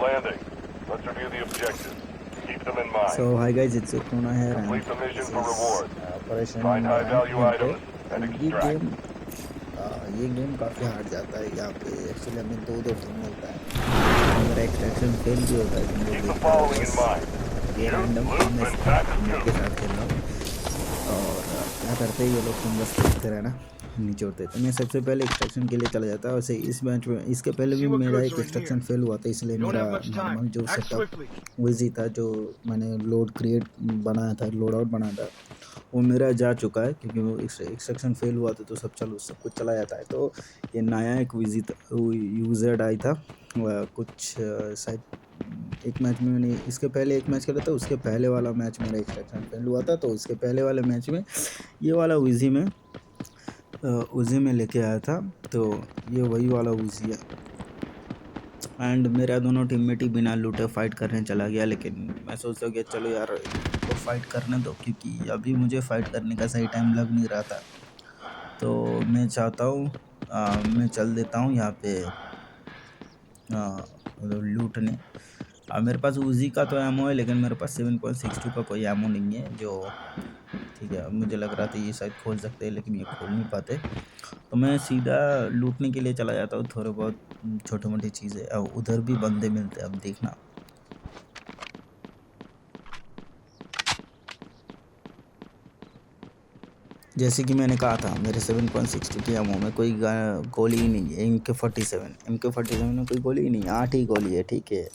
landing. Let's review the objectives. Keep them in mind. So hi guys, it's Ukuna here and Complete the mission this for is reward. Operation Find high value Rampage items and and extract. ये game काफ़ी hard जाता है। यहाँ पे actually हमें दो team मिलता है। मेरा एक्सट्रैक्शन फेल भी होता है, तुम लोग Keep the देखते रहो following in बस। mind. ये Shoot, रैंडम loot, मैं and pack a टीम के scoop. साथ खेल रहा हूँ और क्या करते हैं ये लोग, तुम बस देखते रहना, नीचे उड़ते। तो मैं सबसे पहले एक्सट्रैक्शन के लिए चला जाता है। वैसे इस मैच में इसके पहले भी मेरा एक एक्सट्रैक्शन फेल हुआ था, इसलिए मेरा नॉर्मल जो सेटअप वही था जो मैंने बनाया था, लोड आउट बनाया था, वो मेरा जा चुका है क्योंकि वो एक्सट्रैक्शन फेल हुआ था। तो सब कुछ चला जाता है। तो ये नया एक यूज़र आई था कुछ शायद एक मैच में मैंने इसके पहले एक मैच खेला था, उसके पहले वाला मैच मेरा एक्सट्रैक्शन फेल हुआ था। तो उसके पहले वाले मैच में ये वाला उजी में लेके आया था। तो ये वही वाला उजी है एंड मेरा दोनों टीममेट ही बिना लूटे फाइट करने चला गया। लेकिन मैं सोचता हूँ कि चलो यार तो फाइट करने दो, क्योंकि अभी मुझे फाइट करने का सही टाइम लग नहीं रहा था। तो मैं चाहता हूँ मैं चल देता हूँ यहाँ पे लूटने। मेरे पास उजी का तो एमओ है, लेकिन मेरे पास 7.62 का कोई एमओ नहीं है। जो ठीक है, मुझे लग रहा था ये शायद खोल सकते हैं, लेकिन ये खोल नहीं पाते। तो मैं सीधा लूटने के लिए चला जाता हूँ, थोड़े बहुत छोटी मोटी चीज़ें। और उधर भी बंदे मिलते हैं, अब देखना। जैसे कि मैंने कहा था, मेरे 7.62 के एमओ में कोई गोली ही नहीं है। MK47 में कोई गोली ही नहीं है, 8 ही गोली है, ठीक है।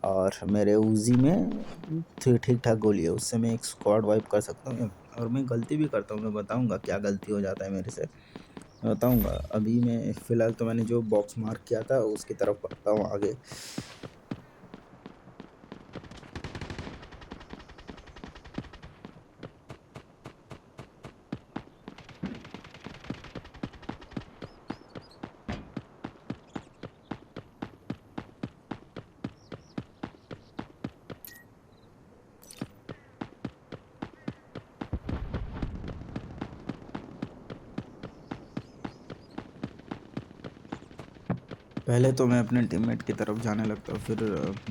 और मेरे उजी में ठीक ठाक गोली है, उससे मैं एक स्क्वाड वाइप कर सकता हूँ। और मैं गलती भी करता हूँ, मैं बताऊँगा क्या गलती हो जाता है मेरे से, मैं बताऊँगा। अभी मैं फ़िलहाल तो मैंने जो बॉक्स मार्क किया था उसकी तरफ बढ़ता हूँ आगे। पहले तो मैं अपने टीममेट की तरफ जाने लगता हूँ, फिर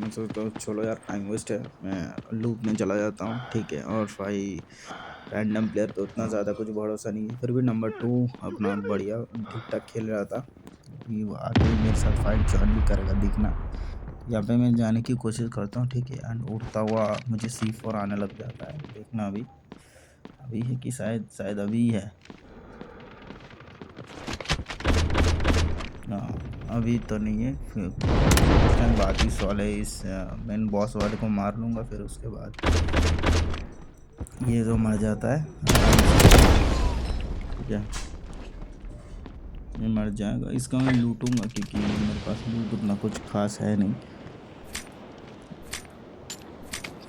मैं सोचता हूँ चलो यार टाइम वेस्ट है, मैं लूप में चला जाता हूँ, ठीक है। और भाई रैंडम प्लेयर पे उतना ज़्यादा कुछ भरोसा नहीं है, फिर भी नंबर 2 अपना बढ़िया ठीक ठाक खेल रहा था। अभी वो आके मेरे साथ फाइट ज्वाइन भी करेगा, दिखना। यहाँ पे मैं जाने की कोशिश करता हूँ, ठीक है। एंड उड़ता हुआ मुझे C4 आने लग जाता है, देखना। अभी है कि शायद अभी है। हाँ, अभी तो नहीं है। फिर बाद इस वाले मेन बॉस वाले को मार लूँगा, फिर उसके बाद ये तो मर जाता है, ठीक है। ये मर जाएगा, इसका मैं लूटूंगा क्योंकि मेरे पास लूट उतना कुछ खास है नहीं।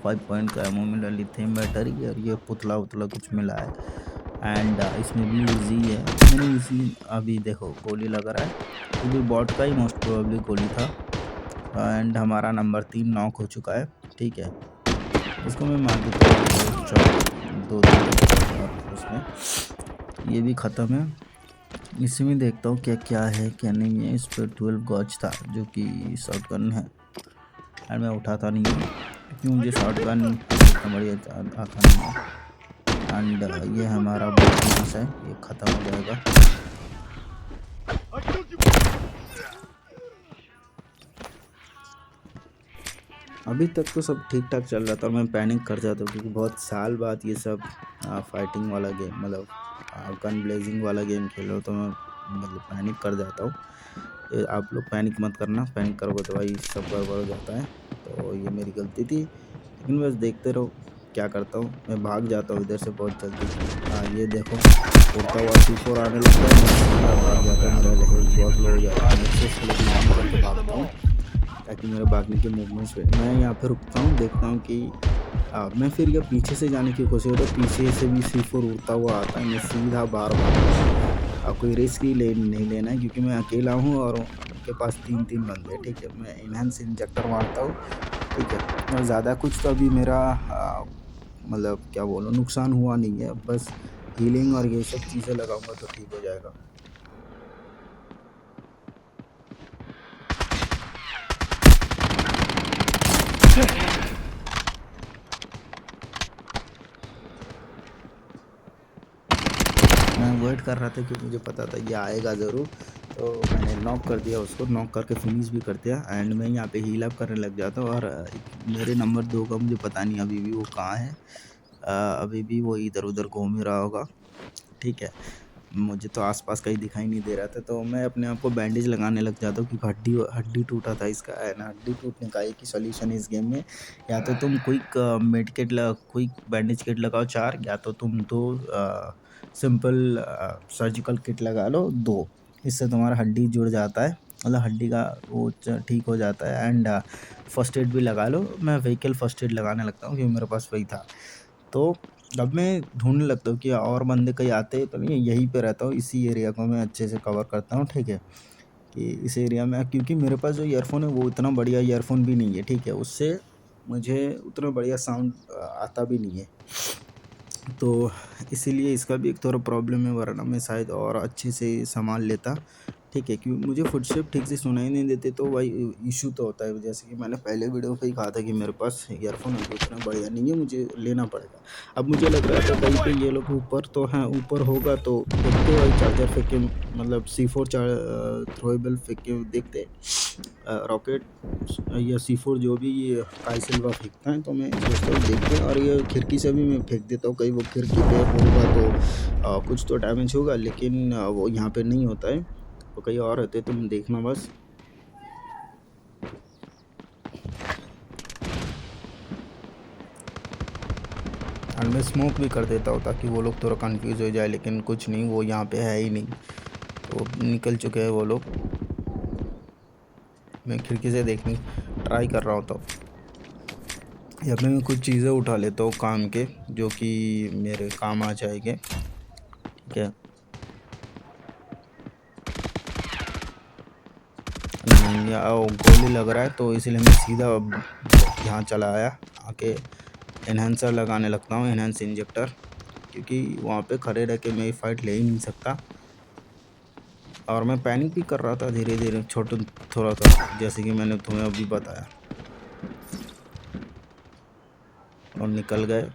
5 पॉइंट का एमो मिला, लिथियम बैटरी, और ये पुतला उतला कुछ मिला है। एंड इसमें भी उजी है। मैंने उसी अभी देखो गोली लग रहा है, ये भी बॉट का ही मोस्ट प्रोबेबली गोली था। एंड हमारा नंबर 3 नॉक हो चुका है, ठीक है। इसको मैं मार देता हूँ, दो और उसमें ये भी ख़त्म है। इसमें देखता हूँ क्या क्या है क्या नहीं है। इस पर 12 गॉज था जो कि शॉर्ट गन है, और मैं उठाता नहीं हूँ क्योंकि मुझे शॉर्ट गन इतना बढ़िया आता नहीं है। एंड ये हमारा बॉस है, ये ख़त्म हो जाएगा। अभी तक तो सब ठीक ठाक चल रहा था, और मैं पैनिक कर जाता हूँ क्योंकि बहुत साल बाद ये सब फाइटिंग वाला गेम, मतलब गन ब्लेजिंग वाला गेम खेल रहा हूँ। तो मैं मतलब पैनिक कर जाता हूँ। आप लोग पैनिक मत करना, पैनिक करोगे तो भाई सब गड़बड़ हो जाता है। तो ये मेरी गलती थी, लेकिन बस देखते रहो क्या करता हूँ। मैं भाग जाता हूँ इधर से बहुत जल्दी। ये देखो उड़ता हुआ C4 आने लगता है, मैं भाग जाता हूँ, मेरा हेल्थ बहुत लो हो जाता है। मैं करके भागता हूँ ताकि मेरे भागने के मूवमेंट्स पे मैं यहाँ पे रुकता हूँ, देखता हूँ कि मैं फिर ये पीछे से जाने की कोशिश करता हूँ। पीछे से भी C4 उड़ता हुआ आता है, मैं सीधा बार कोई रिस्क ही नहीं लेना है क्योंकि मैं अकेला हूँ और उनके पास 3 बंदे, ठीक है। मैं इनहेंस इंजेक्टर मारता हूँ, ठीक है। और ज़्यादा कुछ तो अभी मेरा मतलब क्या बोलूँ, नुकसान हुआ नहीं है। बस हीलिंग और ये सब चीज़ें लगाऊंगा तो ठीक हो जाएगा। मैं वेट कर रहा था कि मुझे पता था ये आएगा ज़रूर, तो मैंने नॉक कर दिया उसको, नॉक करके फिनिश भी कर दिया। एंड मैं यहाँ पे हील अप करने लग जाता हूँ और मेरे नंबर 2 का मुझे पता नहीं अभी भी वो कहाँ है। अभी भी वो इधर-उधर घूम ही रहा होगा, ठीक है। मुझे तो आस-पास कहीं दिखाई नहीं दे रहा था, तो मैं अपने आप को बैंडेज लगाने लग जाता हूँ क्योंकि हड्डी हड्डी टूटा था इसका, एंड हड्डी टूटने का एक ही सॉल्यूशन है इस गेम में, या तो तुम quick made kit quick bandage kit लगाओ 4, या तो तुम 2 सिंपल सर्जिकल किट लगा लो 2। इससे तुम्हारा हड्डी जुड़ जाता है, मतलब हड्डी का वो ठीक हो जाता है। एंड फर्स्ट एड भी लगा लो। मैं व्हीकल फर्स्ट एड लगाने लगता हूँ क्योंकि मेरे पास वही था। तो अब मैं ढूँढने लगता हूँ कि और बंदे कहीं आते हैं तो नहीं, यहीं पे रहता हूँ, इसी एरिया को मैं अच्छे से कवर करता हूँ, ठीक है। कि इस एरिया में, क्योंकि मेरे पास जो ईयरफ़ोन है वो इतना बढ़िया ईयरफ़ोन भी नहीं है, ठीक है। उससे मुझे उतना बढ़िया साउंड आता भी नहीं है। तो इसीलिए इसका भी एक थोड़ा प्रॉब्लम है, वरना मैं शायद और अच्छे से संभाल लेता, ठीक है। क्योंकि मुझे फुटस्टेप ठीक से सुनाई नहीं देते, तो वही इशू तो होता है। जैसे कि मैंने पहले वीडियो पे ही कहा था कि मेरे पास ईयरफोन अभी उतना बढ़िया नहीं है, मुझे लेना पड़ेगा। अब मुझे लग रहा था कहीं पे ये लोग ऊपर तो हैं, ऊपर होगा तो देखते हैं, वही चार्जर फेंक के, मतलब C4 थ्रोएबल फेंक के देखते, रॉकेट या C4 जो भी ये काइसिल्वा फेंकता है, तो मैं सोचता हूँ देखते हैं। और ये खिड़की से भी मैं फेंक देता हूँ, कहीं वो खिड़की पे होगा तो कुछ तो डैमेज होगा, लेकिन वो यहाँ पे नहीं होता है। वो कहीं और रहते, तुम देखना बस। एंड मैं स्मोक भी कर देता हूँ ताकि वो लोग थोड़ा कंफ्यूज हो जाए, लेकिन कुछ नहीं, वो यहाँ पे है ही नहीं, तो निकल चुके हैं वो लोग। मैं खिड़की से देखने ट्राई कर रहा हूँ, तो यहाँ पे मैं कुछ चीज़ें उठा लेता हूँ काम के, जो कि मेरे काम आ जाएंगे, ठीक है। गोली लग रहा है, तो इसलिए मैं सीधा यहाँ चला आया, आके एनहेंसर लगाने लगता हूँ, एनहेंस इंजेक्टर, क्योंकि वहाँ पे खड़े रह के मैं फाइट ले ही नहीं सकता। और मैं पैनिक भी कर रहा था धीरे धीरे, थोड़ा थोड़ा, जैसे कि मैंने तुम्हें अभी बताया। और निकल गए,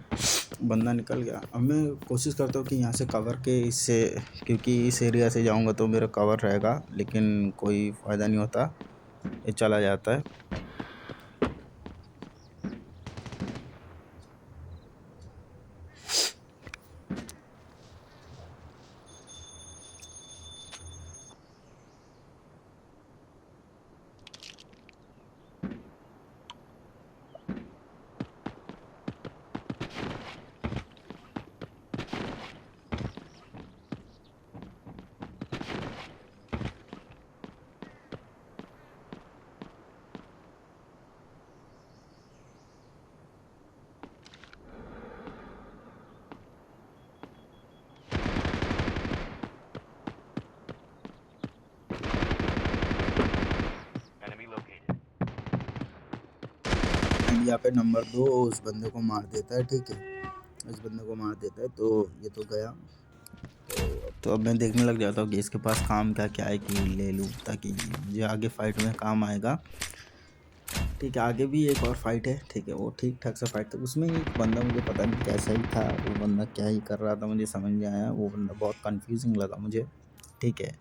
बंदा निकल गया। अब मैं कोशिश करता हूँ कि यहाँ से कवर के, इससे, क्योंकि इस एरिया से जाऊँगा तो मेरा कवर रहेगा, लेकिन कोई फ़ायदा नहीं होता, ये चला जाता है। एंड यहाँ पे नंबर 2 उस बंदे को मार देता है, ठीक है, उस बंदे को मार देता है, तो ये तो गया। तो अब मैं देखने लग जाता हूँ कि इसके पास काम क्या क्या है कि ले लूँ, ताकि मुझे आगे फाइट में काम आएगा, ठीक है। आगे भी एक और फाइट है, ठीक है, वो ठीक ठाक सा फाइट था, उसमें एक बंदा मुझे पता नहीं कैसा ही था, वो बंदा क्या ही कर रहा था मुझे समझ नहीं आया, वो बंदा बहुत कंफ्यूजिंग लगा मुझे, ठीक है।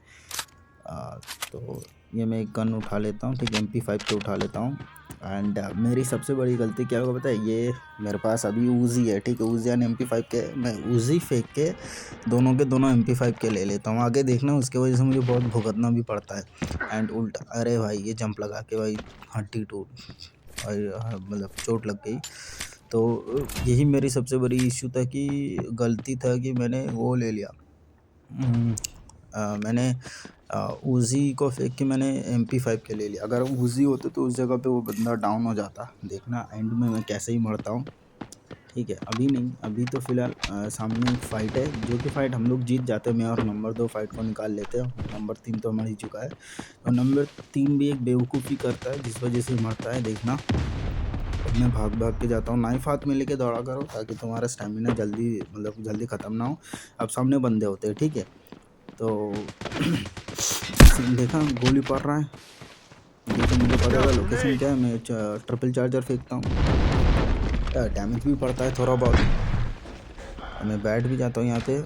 तो ये मैं एक गन उठा लेता हूँ, ठीक है, MP5 पे उठा लेता हूँ। एंड मेरी सबसे बड़ी गलती क्या होगा पता है, ये मेरे पास अभी उजी है, ठीक है, उजी एंड MP5 के, मैं उजी फेंक के दोनों के दोनों MP5 के ले लेता हूँ। आगे देखना, उसके वजह से मुझे बहुत भुगतना भी पड़ता है। एंड उल्टा, अरे भाई ये जंप लगा के भाई हड्डी टूट, मतलब चोट लग गई। तो यही मेरी सबसे बड़ी इशू था, कि गलती था कि मैंने वो ले लिया, मैंने उजी को फेंक के मैंने MP5 के ले लिया। अगर उजी होते तो उस जगह पे वो बंदा डाउन हो जाता। देखना एंड में मैं कैसे ही मरता हूँ, ठीक है। अभी नहीं, अभी तो फ़िलहाल सामने एक फ़ाइट है, जो कि फ़ाइट हम लोग जीत जाते हैं, मैं और नंबर 2 फाइट को निकाल लेते हैं। नंबर 3 तो मर ही चुका है, और नंबर 3 भी एक बेवकूफ़ी करता है, जिस वजह से मरता है। देखना, मैं भाग भाग के जाता हूँ, नाइफ हाथ में लेके दौड़ा करो ताकि तुम्हारा स्टेमिना जल्दी, मतलब जल्दी ख़त्म ना हो। अब सामने बंदे होते हैं, ठीक है, तो देखा गोली पड़ रहा है, ये तो मुझे पता था लोकेशन क्या है। मैं ट्रिपल चार्जर फेंकता हूँ, डैमेज भी पड़ता है थोड़ा बहुत, मैं बैठ भी जाता हूँ यहाँ पे।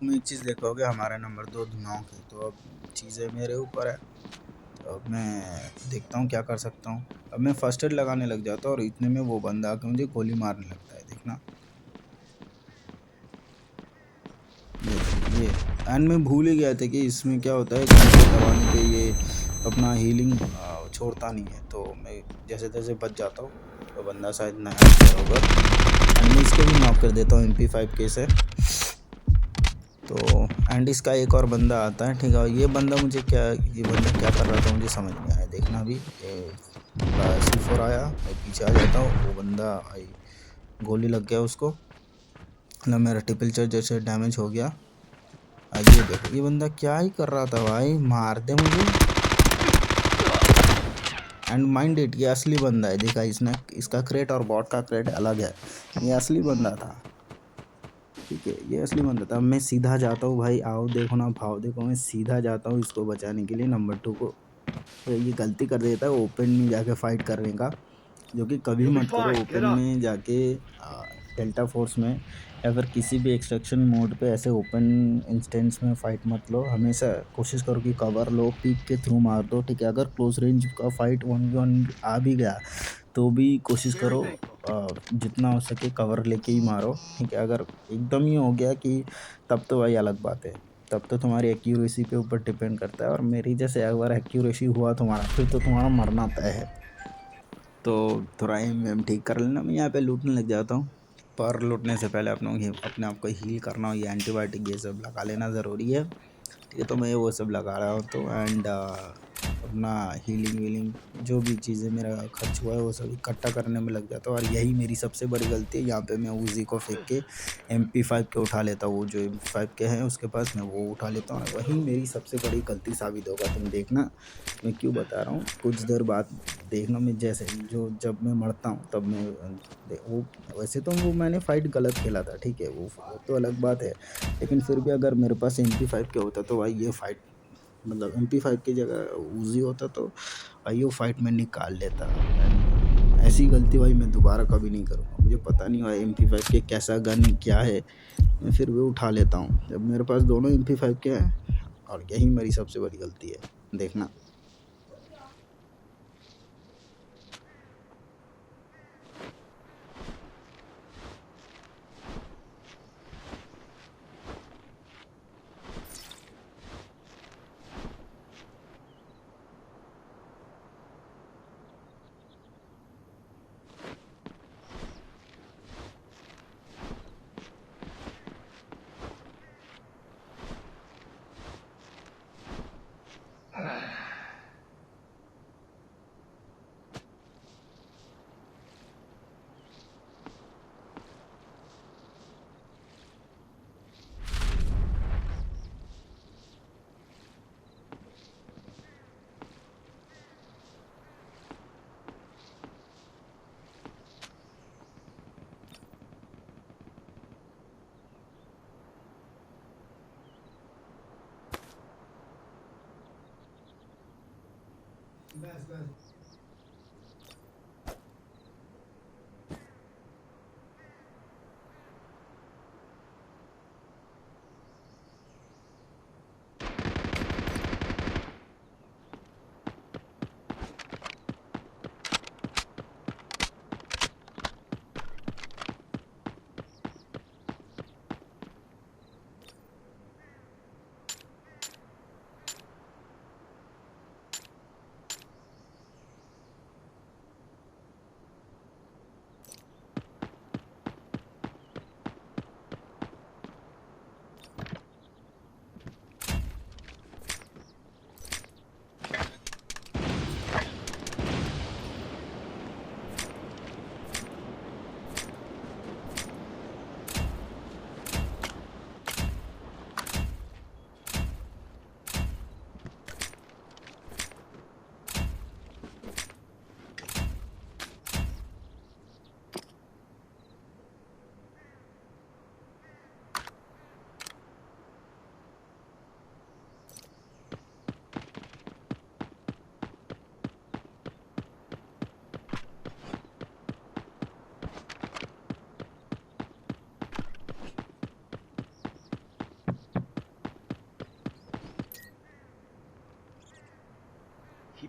तुम एक चीज़ देखोगे, हमारा नंबर 2 नॉक है, तो अब चीज़ें मेरे ऊपर है। तो अब मैं देखता हूँ क्या कर सकता हूँ। अब मैं फर्स्ट एड लगाने लग जाता हूँ और इतने में वो बंदा आके मुझे गोली मारने लगता है, देखना। ये एंड मैं भूल ही गया था कि इसमें क्या होता है, गन को दबाने पे ये अपना हीलिंग छोड़ता नहीं है। तो मैं जैसे तैसे बच जाता हूँ। तो बंदा शायद नया प्लेयर होगा एंड मैं इसको भी नॉक कर देता हूँ MP5K से। तो एंड इसका एक और बंदा आता है, ठीक है। ये बंदा क्या कर रहा था मुझे समझ नहीं आया, देखना। अभी C4 आया, मैं पीछे आ जाता हूँ, वो बंदा आई, गोली लग गया उसको, मतलब मेरा ट्रिपल चार्जर से डैमेज हो गया। ये देखो, ये बंदा क्या ही कर रहा था भाई, मार दे मुझे। एंड माइंड इट, ये असली बंदा है, देखा इसने, इसका क्रेट और बॉट का क्रेट अलग है, ये असली बंदा था, ठीक है, ये असली बंदा था। अब मैं सीधा जाता हूँ भाई, आओ देखो ना भाव देखो, मैं सीधा जाता हूँ इसको बचाने के लिए, नंबर 2 को। ये गलती कर देता है ओपन में जाके फाइट करने का, जो कि कभी मत करो। ओपन में जाके डेल्टा फोर्स में या फिर किसी भी एक्सट्रैक्शन मोड पे ऐसे ओपन इंस्टेंस में फाइट मत लो। हमेशा कोशिश करो कि कवर लो, पीक के थ्रू मार दो, ठीक है। अगर क्लोज रेंज का फाइट 1v1 आ भी गया तो भी कोशिश करो जितना हो सके कवर लेके ही मारो, ठीक है। अगर एकदम ही हो गया कि तब तो भाई अलग बात है, तब तो तुम्हारी एक्यूरेसी पे ऊपर डिपेंड करता है। और मेरी जैसे एक बार एक्यूरेसी हुआ तुम्हारा, फिर तो तुम्हारा मरना तय है। तो थोड़ा एम ठीक कर लेना। मैं यहाँ पे लूटने लग जाता हूँ, पर लूटने से पहले अपने आप को हील करना, ये एंटीबायोटिक ये सब लगा लेना ज़रूरी है, ठीक है। तो मैं वो सब लगा रहा हूँ, तो एंड अपना हीलिंग वीलिंग जो भी चीज़ें मेरा खर्च हुआ है वो सब इकट्ठा करने में लग जाता हूँ। और यही मेरी सबसे बड़ी गलती है, यहाँ पे मैं उजी को फेंक के MP5 के उठा लेता हूँ। वो जो MP5 के हैं उसके पास, मैं वो उठा लेता हूँ, वही मेरी सबसे बड़ी गलती साबित होगा। तुम देखना मैं क्यों बता रहा हूँ, कुछ देर बाद देखना। मैं जैसे जो जब मैं मरता हूँ तब मैं वो, वैसे तो वो मैंने फाइट गलत खेला था, ठीक है, वो तो अलग बात है। लेकिन फिर भी अगर मेरे पास MP5 के होता तो भाई ये फाइट, मतलब MP5 की जगह उजी होता तो भाई वो फाइट में निकाल लेता। एंड ऐसी गलती भाई मैं दोबारा कभी नहीं करूँगा। मुझे पता नहीं भाई MP5 के कैसा गन क्या है, मैं फिर भी उठा लेता हूँ जब मेरे पास दोनों MP5 के हैं। और यही मेरी सबसे बड़ी गलती है, देखना।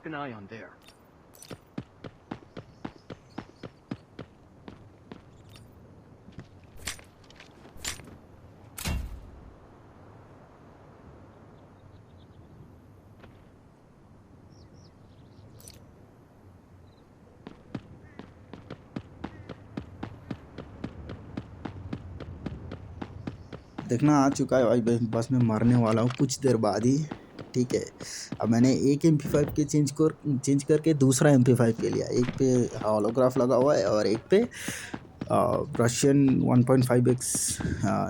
an eye on there. देखना आ चुका है भाई, बस मैं मरने वाला हूँ कुछ देर बाद ही। ठीक है, अब मैंने एक MP5 के चेंज करके दूसरा MP5 के लिया। एक पे होलोग्राफ लगा हुआ है और एक पे रशियन 1.5x,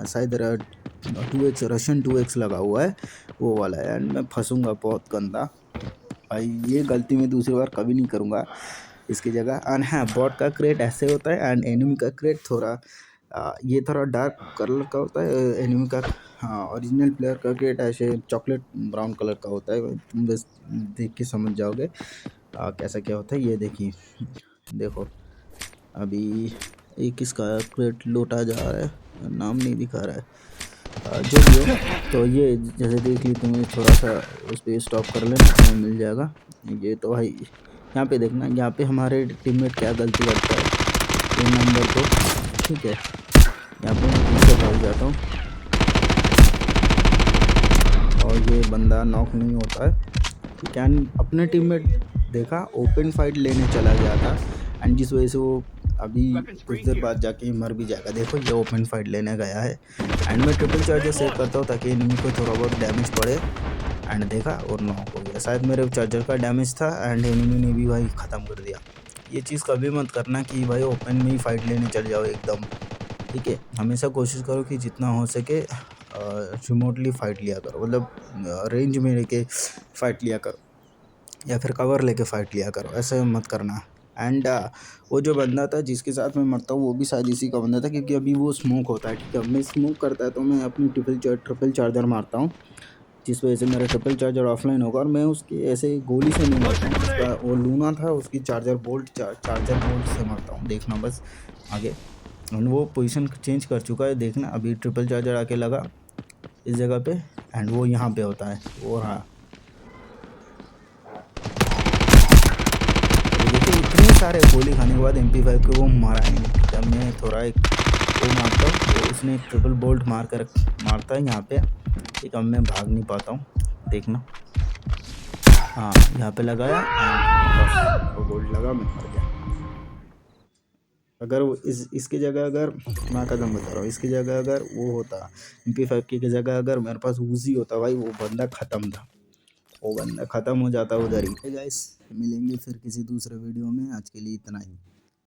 शायद 2x, रशियन 2x लगा हुआ है, वो वाला है। एंड मैं फंसूंगा बहुत गंदा भाई, ये गलती मैं दूसरी बार कभी नहीं करूँगा इसकी जगह। एंड हाँ, बॉट का क्रेट ऐसे होता है एंड एनिमी का क्रेट थोड़ा ये थोड़ा डार्क कलर का होता है एनिमी का। हाँ, ओरिजिनल प्लेयर का क्रेट ऐसे चॉकलेट ब्राउन कलर का होता है। तुम बस देख के समझ जाओगे कैसा क्या होता है। ये देखिए, देखो अभी एक इसका क्रेट लोटा जा रहा है, नाम नहीं दिखा रहा है, जो भी हो। तो ये जैसे देख ली, तुम्हें थोड़ा सा उस पर स्टॉप कर लेना, तुम्हें मिल जाएगा। ये तो भाई यहाँ पे देखना, यहाँ पे हमारे टीममेट क्या गलती करता है 3 नंबर को। ठीक है, यहाँ पे मैं पीछे भाग जाता हूँ और ये बंदा नॉक नहीं होता है। ठीक है, अपने टीममेट देखा ओपन फाइट लेने चला गया था एंड जिस वजह से वो अभी कुछ देर बाद जाके मर भी जाएगा। देखो ये ओपन फाइट लेने गया है एंड मैं ट्रिपल चार्जर सेट करता हूँ ताकि एनिमी को थोड़ा बहुत डैमेज पड़े। एंड देखा और नॉक हो गया, शायद मेरे चार्जर का डैमेज था एंड एनिमी ने भी भाई ख़त्म कर दिया। ये चीज़ कभी मत करना कि भाई ओपन में ही फाइट लेने चल जाओ एकदम। ठीक है, हमेशा कोशिश करो कि जितना हो सके रिमोटली फाइट लिया करो, मतलब रेंज में लेके फाइट लिया करो या फिर कवर लेके फाइट लिया करो, ऐसे मत करना। एंड वो जो बंदा था जिसके साथ मैं मरता हूँ वो भी शायद इसी का बंदा था, क्योंकि अभी वो स्मोक होता है। ठीक है, मैं स्मोक करता है तो मैं अपनी ट्रिपल चार्जर मारता हूँ, जिस वजह से मेरा ट्रिपल चार्जर ऑफलाइन होगा और मैं उसकी ऐसे गोली से नहीं मरता हूँ। उसका वो लूना था, उसकी चार्जर बोल्ट से मरता हूँ। देखना बस आगे, वो पोजीशन चेंज कर चुका है। देखना अभी ट्रिपल चार्जर आके लगा इस जगह पे एंड वो यहाँ पे होता है वो। हाँ, देखिए इतने सारे गोली खाने के बाद MP5 को वो मारा नहीं। जब मैं थोड़ा एक वो मारता हूँ तो उसने एक ट्रिपल बोल्ट मारता है यहाँ पे। ठीक, अब मैं भाग नहीं पाता हूँ, देखना। हाँ, यहाँ पे लगाया एंड बस वो बोल्ट लगा, मैं मर गया। अगर वो इसकी जगह, अगर मैं कदम बता रहा हूँ, इसकी जगह अगर वो होता MP5 की जगह, अगर मेरे पास उजी होता भाई, वो बंदा ख़त्म था, वो बंदा ख़त्म हो जाता उधर ही। गाइस, मिलेंगे फिर किसी दूसरे वीडियो में, आज के लिए इतना ही।